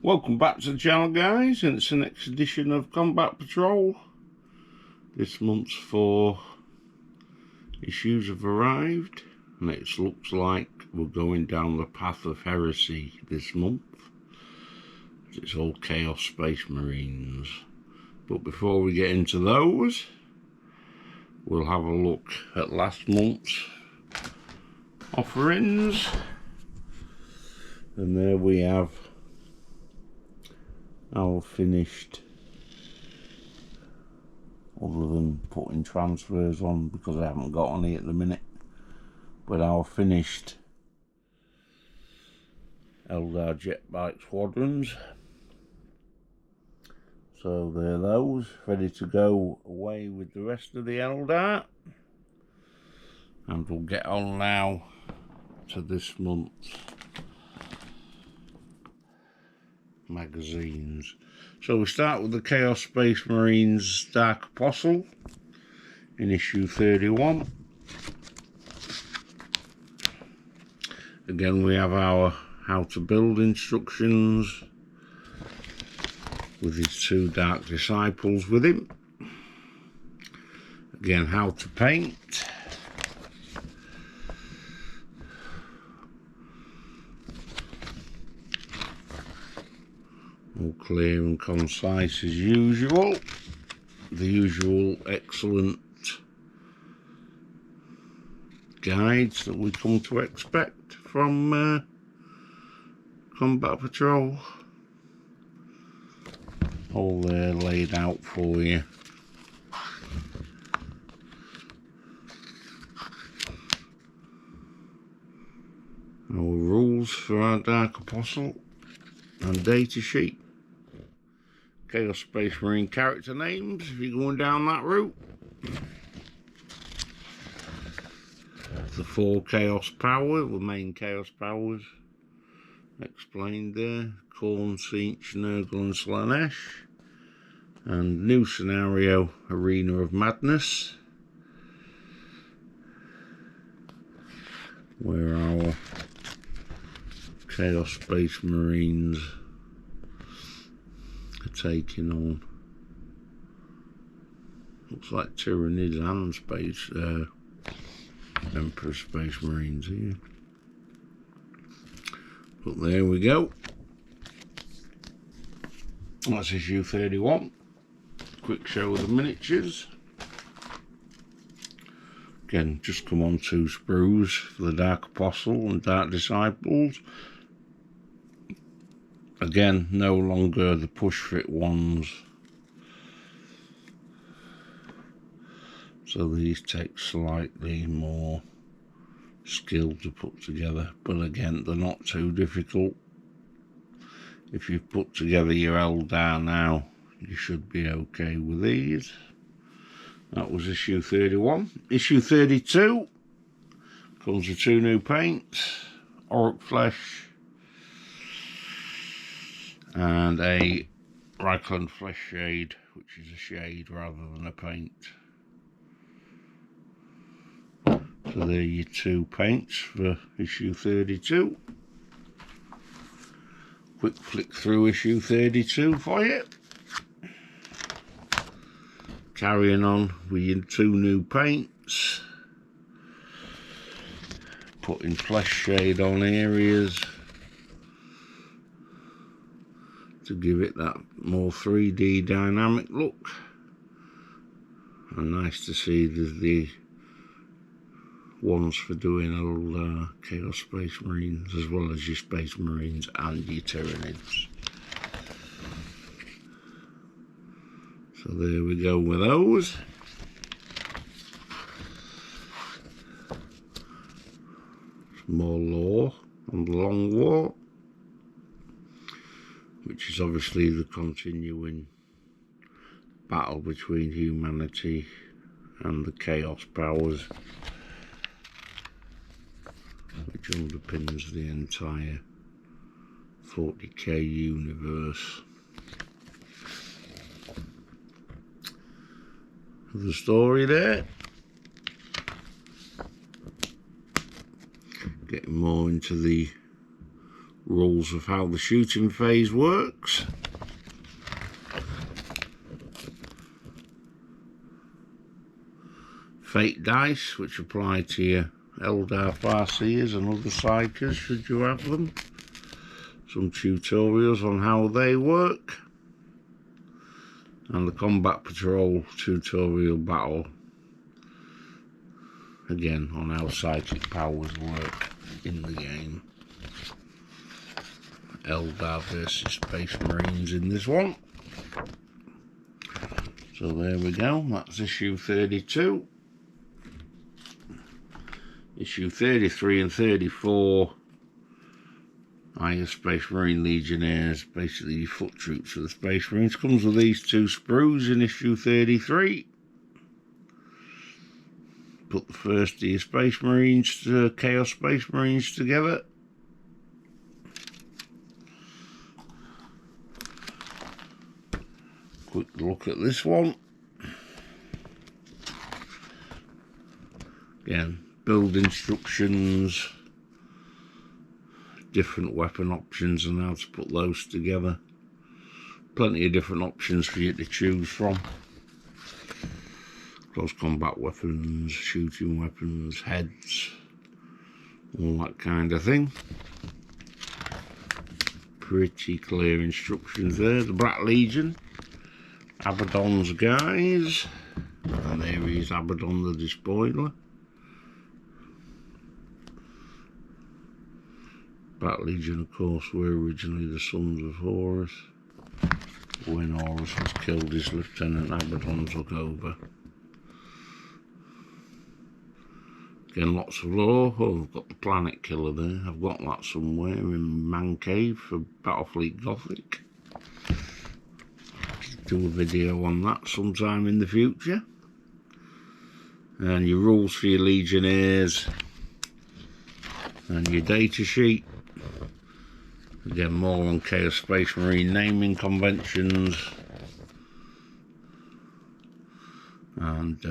Welcome back to the channel, guys, and it's the next edition of Combat Patrol. This month's 4 issues have arrived, and it looks like we're going down the path of heresy this month. It's all Chaos Space Marines. But before we get into those, we'll have a look at last month's offerings. And there we have our finished, other than putting transfers on because I haven't got any at the minute, but our finished Eldar jet bike squadrons. So they're those, ready to go away with the rest of the Eldar. And we'll get on now to this month's magazines. So we start with the Chaos Space Marines Dark Apostle in issue 31. Again, we have our how to build instructions with his 2 Dark Disciples with him. Again, how to paint. All clear and concise as usual. The usual excellent guides that we come to expect from Combat Patrol. All there laid out for you. Our rules for our Dark Apostle and data sheet. Chaos Space Marine character names if you're going down that route. The 4 Chaos Power, the main Chaos Powers explained there. Khorne, Tzeentch, Nurgle and Slaanesh. And new scenario, Arena of Madness, where our Chaos Space Marines are taking on, looks like Tyranids and Space Emperor Space Marines here. But there we go. That's issue 31. Quick show of the miniatures. Again, just come on 2 sprues for the Dark Apostle and Dark Disciples. Again, no longer the push fit ones. So these take slightly more skill to put together, but again, they're not too difficult. If you've put together your Eldar now, you should be okay with these. That was issue 31. Issue 32 comes with 2 new paints, Orc Flesh and a Reichland Flesh Shade, which is a shade rather than a paint. So there are your 2 paints for issue 32. Quick flick through issue 32 for you. Carrying on with your 2 new paints. Putting flesh shade on areas to give it that more 3D dynamic look. And nice to see there's the ones for doing all Chaos Space Marines, as well as your Space Marines and your Tyranids. So there we go with those. Some more lore on the Long War, which is obviously the continuing battle between humanity and the Chaos Powers, which underpins the entire 40k universe. The story there. Getting more into the rules of how the shooting phase works. Fate dice, which apply to your Eldar Farseers and other psychers should you have them. Some tutorials on how they work. And the Combat Patrol tutorial battle. Again, on how psychic powers work in the game. Eldar versus Space Marines in this one. So there we go, that's issue 32. Issue 33 and 34 are your Space Marine Legionnaires, basically your foot troops of the Space Marines. Comes with these two sprues in issue 33. Put the first of your Space Marines, Chaos Space Marines together. Quick look at this one. Again, build instructions, different weapon options and how to put those together. Plenty of different options for you to choose from. Close combat weapons, shooting weapons, heads, all that kind of thing. Pretty clear instructions there. The Black Legion, Abaddon's guys, and there is Abaddon the Despoiler. Black Legion, of course, were originally the Sons of Horus. When Horus was killed, his Lieutenant Abaddon took over. Again, lots of lore. Oh, I've got the Planet Killer there. I've got that somewhere in Man Cave for Battlefleet Gothic. Do a video on that sometime in the future. And your rules for your Legionnaires. And your data sheet. Again, more on Chaos Space Marine naming conventions. And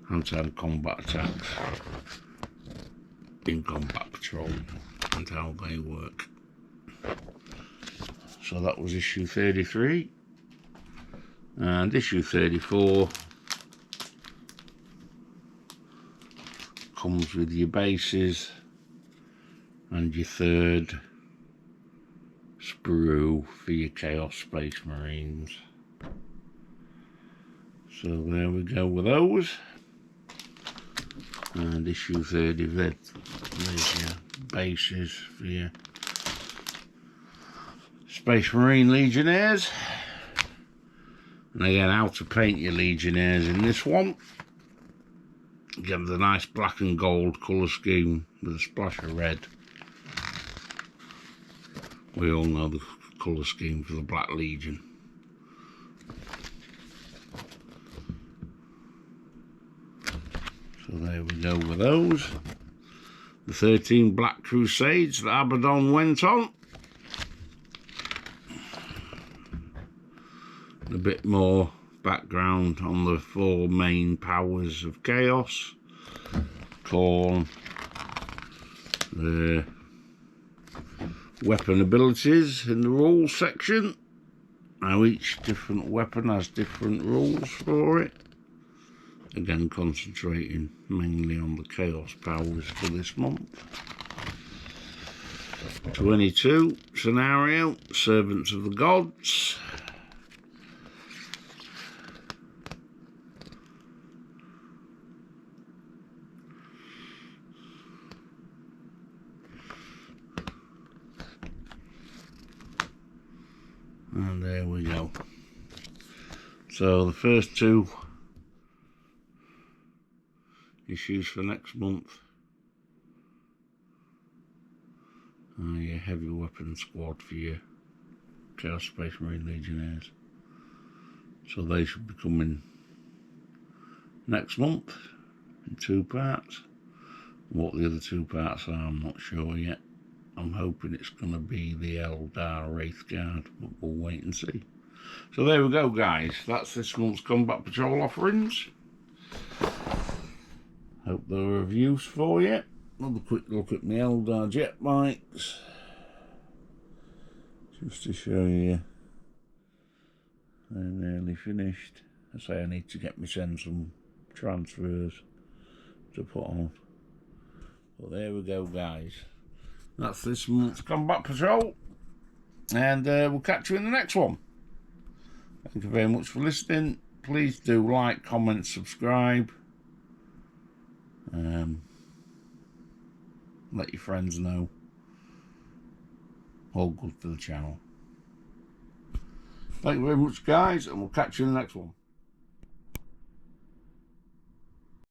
hand-to-hand combat attacks in Combat Patrol and how they work. So that was issue 33. And issue 34 comes with your bases and your third sprue for your Chaos Space Marines. So there we go with those. And issue 30, there's your bases for your Space Marine Legionnaires. And again, how to paint your Legionnaires in this one. Again, with a nice black and gold colour scheme with a splash of red. We all know the colour scheme for the Black Legion. So there we go with those. The 13 Black Crusades that Abaddon went on. A bit more background on the 4 main powers of Chaos. Khorne. The weapon abilities in the rules section. Now each different weapon has different rules for it. Again, concentrating mainly on the Chaos powers for this month. 22 scenario, Servants of the Gods. And there we go. So the first 2 issues for next month are your heavy weapon squad for your Chaos Space Marine Legionnaires. So they should be coming next month in 2 parts. What the other 2 parts are, I'm not sure yet. I'm hoping it's going to be the Eldar Wraith Guard, but we'll wait and see. So there we go, guys. That's this month's Combat Patrol offerings. Hope they were of use for you. another quick look at my Eldar jet bikes, just to show you they're nearly finished. I say I need to get myself some transfers to put on. But there we go, guys. That's this month's Combat Patrol, and we'll catch you in the next one. Thank you very much for listening. Please do like, comment, subscribe. Let your friends know. All good for the channel. Thank you very much, guys, and we'll catch you in the next one.